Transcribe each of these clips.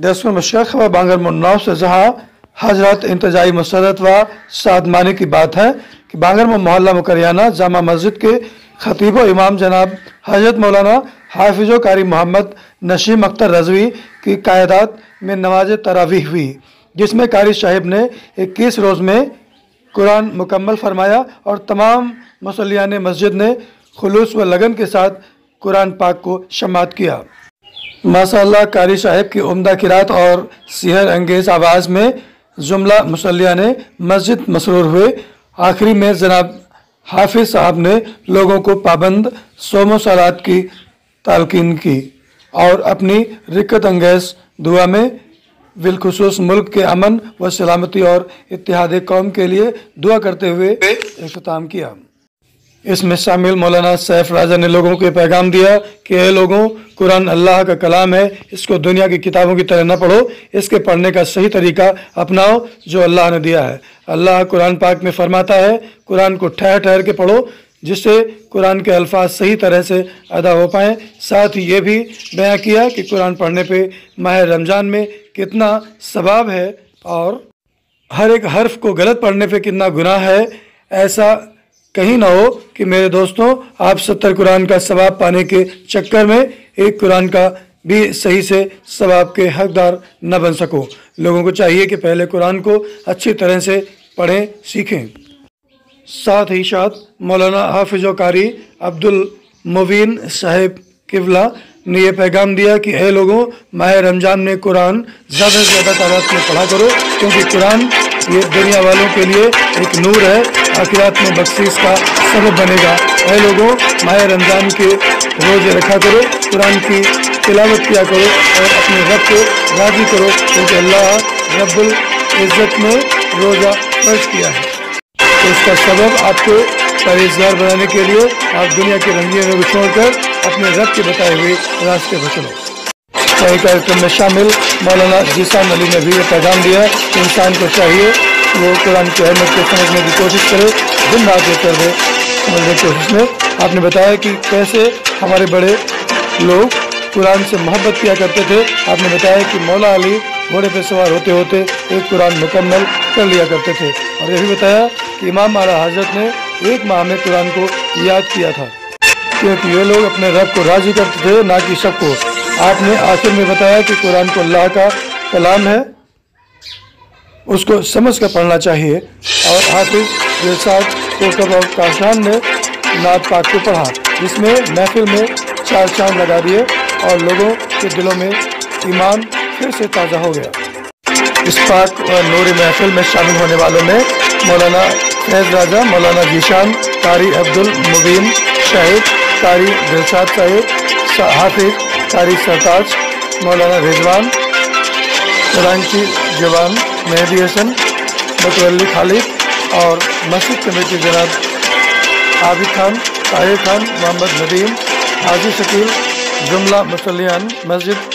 دس میں مشرق و بانگر مناؤ سے جہاں حضرت انتظائی مسرت و سعدمانی کی بات ہے کہ بانگر محلہ مکریانہ جامع مسجد کے خطیب و امام جناب حضرت مولانا حافظ و قاری محمد نشیم اختر رضوی کی قیادت میں نماز تراویح ہوئی، جس میں قاری صاحب نے 21 روز میں قرآن مکمل فرمایا اور تمام مصلیان مسجد نے خلوص و لگن کے ساتھ قرآن پاک کو سماعت کیا۔ ماشاء اللہ قاری صاحب کی عمدہ قرات اور سحر انگیز آواز میں جملہ مصلیان مسجد مسرور ہوئے۔ آخری میں جناب حافظ صاحب نے لوگوں کو پابند صوم و صلات کی تلقین کی اور اپنی رکت انگیز دعا میں بالخصوص ملک کے امن و سلامتی اور اتحاد قوم کے لیے دعا کرتے ہوئے اختتام کیا۔ اس میں شامل مولانا سیف راجہ نے لوگوں کو پیغام دیا کہ اے لوگوں، قرآن اللہ کا کلام ہے، اس کو دنیا کی کتابوں کی طرح نہ پڑھو، اس کے پڑھنے کا صحیح طریقہ اپناؤ جو اللہ نے دیا ہے۔ اللہ قرآن پاک میں فرماتا ہے قرآن کو ٹھہر ٹھہر کے پڑھو جس سے قرآن کے الفاظ صحیح طرح سے ادا ہو پائیں۔ ساتھ ہی یہ بھی بیان کیا کہ قرآن پڑھنے پہ ماہ رمضان میں کتنا ثواب ہے اور ہر ایک حرف کو غلط پڑھنے پہ کتنا گناہ ہے۔ ایسا کہیں نہ ہو کہ میرے دوستوں آپ 70 قرآن کا ثواب پانے کے چکر میں ایک قرآن کا بھی صحیح سے ثواب کے حقدار نہ بن سکو۔ لوگوں کو چاہیے کہ پہلے قرآن کو اچھی طرح سے پڑھیں سیکھیں۔ ساتھ ہی ساتھ مولانا حافظ و قاری عبد المبین صاحب قبلہ نے یہ پیغام دیا کہ اے لوگوں، ماہ رمضان میں قرآن زیادہ سے زیادہ تعداد میں پڑھا کرو، کیونکہ قرآن یہ دنیا والوں کے لیے ایک نور ہے، آخرات میں بخشش کا سبب بنے گا۔ اے لوگوں، ماہ رمضان کے روزے رکھا کرو، قرآن کی تلاوت کیا کرو اور اپنے رب کو راضی کرو، کیونکہ اللہ رب العزت نے روزہ فرض کیا ہے۔ تو اس کا سبب آپ کو پرہیزگار بنانے کے لیے آپ دنیا کے رنگینوں کو چھوڑ کر اپنے رب کے بتائے ہوئے راستے پر چلو۔ کارکرم میں شامل مولانا ذیشان علی نے بھی یہ پیغام دیا کہ انسان کو چاہیے وہ قرآن کی اہمیت کو سمجھنے کی کوشش کرے، دن رات ایک کر دے سمجھنے کی کوشش میں۔ آپ نے بتایا کہ کیسے ہمارے بڑے لوگ قرآن سے محبت کیا کرتے تھے۔ آپ نے بتایا کہ مولا علی گھوڑے پہ سوار ہوتے ہوتے ایک قرآن مکمل کر لیا کرتے تھے، اور یہ بھی بتایا کہ امام اعلیٰ حضرت نے 1 ماہ میں قرآن کو یاد کیا تھا، کیونکہ یہ لوگ اپنے رب کو راضی کرتے تھے نہ کہ سب کو۔ آپ نے آخر میں بتایا کہ قرآن کو اللہ کا کلام ہے، اس کو سمجھ کر پڑھنا چاہیے، اور حافظ دلشاد کوکب اور کاشان نے نعت پاک کو پڑھا، جس میں محفل میں 4 چاند لگا دیے اور لوگوں کے دلوں میں ایمان پھر سے تازہ ہو گیا۔ اس پاک اور نوری محفل میں شامل ہونے والوں میں مولانا فیض راجہ، مولانا ذیشان، قاری عبد المبین صاحب، قاری دلشاد صاحب، حافظ قاری سرتاج، مولانا رضوان، کرانچی جوان مہدی حسن، متولی خالد اور مسجد کمیٹی جناب عابد خان، طاہر خان، محمد ندیم، حاجی شکیل، جملہ مصلیان مسجد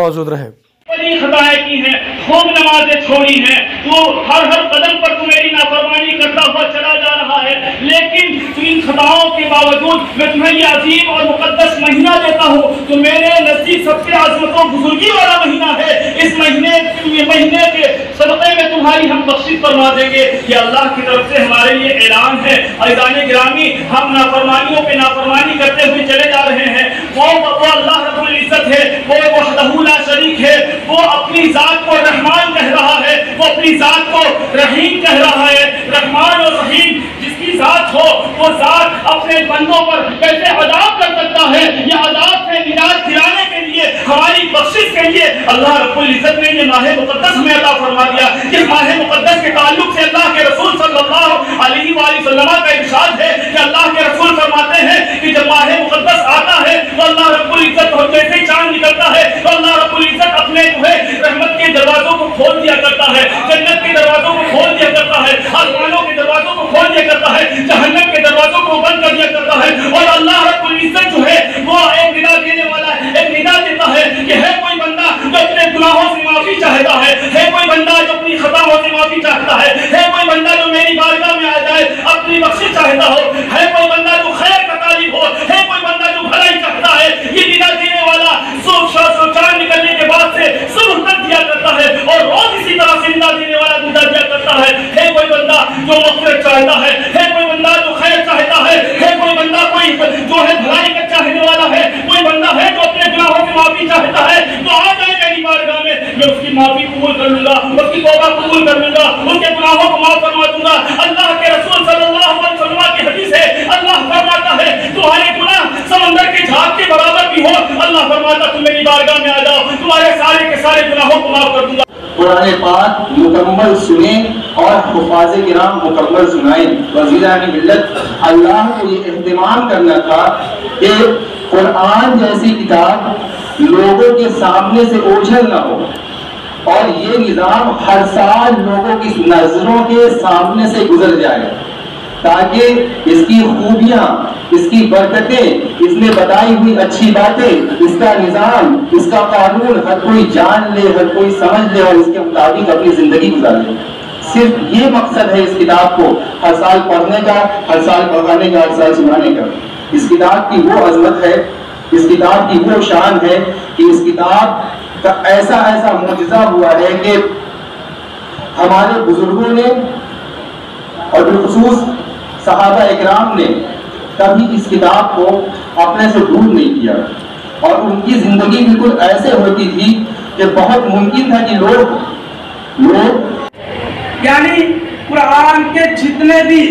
موجود رہے۔ بڑی خطائیں کی ہیں، خوب نمازیں چھوڑی ہیں، تو ہر قدم پر تو میری نافرمانی کرتا ہوا چلا جا رہا ہے، لیکن ان خطاؤں کے باوجود میں تمہیں یہ عظیم اور مقدس مہینہ دیتا ہوں جو میرے نزدیک سب سے عظمت و بزرگی والا مہینہ ہے۔ اس مہینے کے صدقے میں تمہاری ہم بخشش فرما دیں گے۔ یہ اللہ کی طرف سے ہمارے لیے اعلان ہے۔ عزیزان گرامی، ہم نافرمانیوں پہ نافرمانی کرتے ہوئے چلے جا رہے ہیں۔ وہ اللہ رب العزت ہے، وہ وحدہ لا شریک ہے، وہ اپنی ذات کو رحمان کہہ رہا ہے، وہ اپنی ذات کو رحیم کہہ رہا ہے۔ رحمان اور رحیم جس کی ذات ہو، وہ ذات اپنے بندوں پر کیسے عذاب کر سکتا ہے؟ یہ عذاب سے نجات دلانے کے لیے، ہماری بخشش کے لیے اللہ رب العزت نے یہ ماہ مقدس میں عطا فرما دیا۔ اس ماہ مقدس کے تعلق سے اللہ کے رسول صلی اللہ علیہ وآلہ وسلم کا ارشاد ہے کہ اللہ کے رسول فرماتے ہیں کہ جب ماہ مقدس آتا ہے تو اللہ رب العزت جیسے ہی چاند نکلتا ہے تو اللہ رب العزت اپنے رحمت کے دروازوں کو کھول دیا کرتا ہے، جنت کے دروازوں کو کھول دیا کرتا ہے، آسمانوں کے دروازوں کو کھول دیا کرتا ہے، جہنم کے دروازوں کو بند کر دیا کرتا ہے، اور اللہ رب العزت جو ہے وہ ایک ندا دینے والا ہے، ایک ندا دیتا ہے کہ ہے کوئی بندہ جو اپنے گناہوں سے معافی چاہتا ہے کوئی بندہ جو اپنی خطاؤں سے معافی چاہتا ہے کوئی بندہ جو میری بارگاہ میں آ جائے اپنی بخشش چاہتا ہو، ہے کوئی بندہ جو خیر کا طالب ہو، ہے کوئی بندہ جو بھلائی چاہتا ہے۔ یہ ندا دینے والا چاند نکلنے کے بعد سے صبح میں اس کی معافی قبول کر لوں گا، اس کی توبہ قبول کر لوں گا، اس کے گناہوں کو معاف فرما دوں گا۔ اللہ کے رسول صلی اللہ علیہ وسلم کی حدیث ہے، اللہ فرماتا ہے تمہارے گناہ سمندر کے جھاگ کے برابر بھی ہو، اللہ فرماتا تم میری بارگاہ میں آ جاؤ، تمہارے سارے کے سارے گناہوں کو معاف کر دوں گا۔ قرآن پاک مکمل سنیں اور حفاظ کرام مکمل سنائیں۔ وزیران ملت، اللہ کو یہ اہتمام کرنا تھا کہ قرآن جیسی کتاب لوگوں کے سامنے سے اوجھل نہ ہو، اور یہ نظام ہر سال لوگوں کی نظروں کے سامنے سے گزر جائے، تاکہ اس کی خوبیاں، اس کی برکتیں، اس میں بتائی ہوئی اچھی باتیں، اس کا نظام، اس کا قانون ہر کوئی جان لے، ہر کوئی سمجھ لے اور اس کے مطابق اپنی زندگی گزار لے۔ صرف یہ مقصد ہے اس کتاب کو ہر سال پڑھنے کا، ہر سال پڑھانے کا، ہر سال سنانے کا۔ اس کتاب کی وہ عظمت ہے، اس کتاب کی وہ شان ہے کہ اس کتاب کا ایسا معجزہ ہوا ہے کہ ہمارے بزرگوں نے اور بالخصوص صحابہ اکرام نے کبھی اس کتاب کو اپنے سے دور نہیں کیا، اور ان کی زندگی بالکل ایسے ہوتی تھی کہ بہت ممکن تھا کہ لوگ یعنی قرآن کے جتنے بھی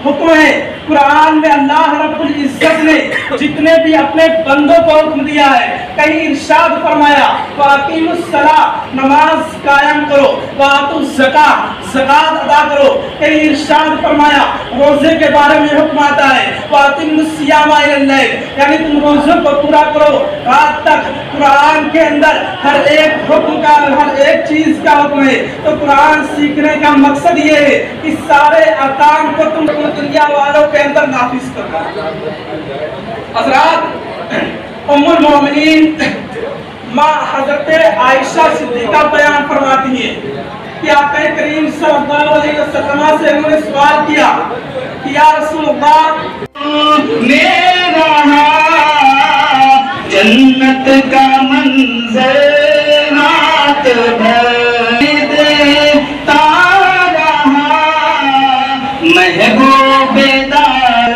حکم ہیں، قرآن میں اللہ رب العزت نے جتنے بھی اپنے بندوں کو حکم دیا ہے، کہیں ارشاد فرمایا وَأَقِیمُوا الصَّلَاةَ، نماز قائم کرو، وَآتُوا الزَّکَاةَ، زکوٰۃ ادا کرو، کہیں ارشاد فرمایا روزے کے بارے میں حکم آتا ہے وَأَتِمُّوا الصِّيَامَ إِلَى اللَّيْلِ، یعنی تم روزوں کو پورا کرو رات تک۔ قرآن کے اندر ہر ایک حکم کا، ہر ایک چیز کا حکم ہے۔ تو قرآن سیکھنے کا مقصد یہ ہے کہ سارے احکام کو تم دنیا والوں کے اندر نافذ کرنا۔ حضرات، ام المومنین ماں حضرت عائشہ صدیقہ بیان فرماتی ہیں کہ آقا کریم صلی اللہ علیہ وسلم سے انہوں نے سوال کیا کہ یا رسول اللہ، میرا جنت کا منظر رات بھر دیتا رہا محبوب دار۔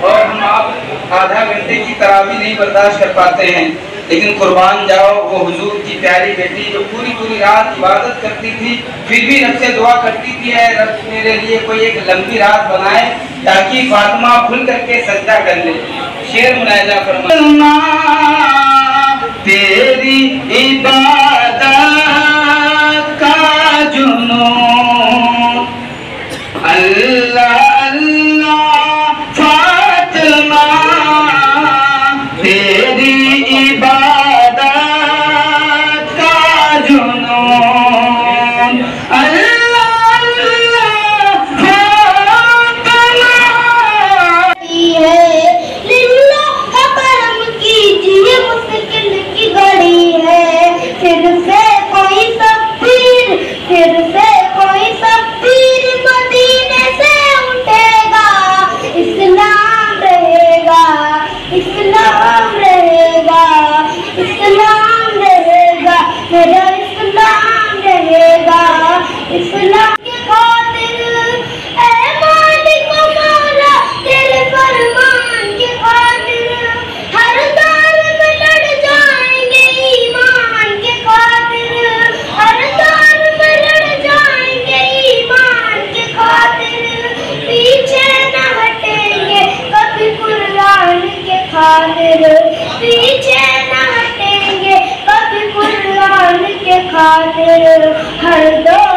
اور ہم آپ آدھا گھنٹے کی تراویح نہیں برداشت کر پاتے ہیں، لیکن قربان جاؤ وہ حضور کی پیاری بیٹی جو پوری رات عبادت کرتی تھی، پھر بھی رب سے دعا کرتی تھی اے رب میرے لیے کوئی ایک لمبی رات بنائے تاکہ فاطمہ کھل کر کے سجدہ کر لے۔ شعر ملاحظہ فرمائیں، تیری عبادت کا جنون اللہ اللہ فاطمہ، تیری عبادت کا جنون اللہ اللہ فاطمہ ہے۔ للہ کا کرم کیجیے، مشکل کی گھڑی ہے، پھر سے کوئی سفیر، پھر سے کوئی سفیر مدینے سے اٹھے گا، اسلام رہے گا، اسلام رہے گا، اسلام رہے گا، میرا اسلام رہے گا، اسلام کی خاطر اے مالک و مولا، تیرے فرمان کی خاطر ہر دور میں لڑ جائیں گے، ایمان کی خاطر ہر دور میں لڑ جائیں گے، ایمان کی خاطر پیچھے نہ ہٹیں گے کبھی، قرآن کے خاطر پیچھے نہ ہٹیں گے کبھی، قرآن کے خاطر ہر دور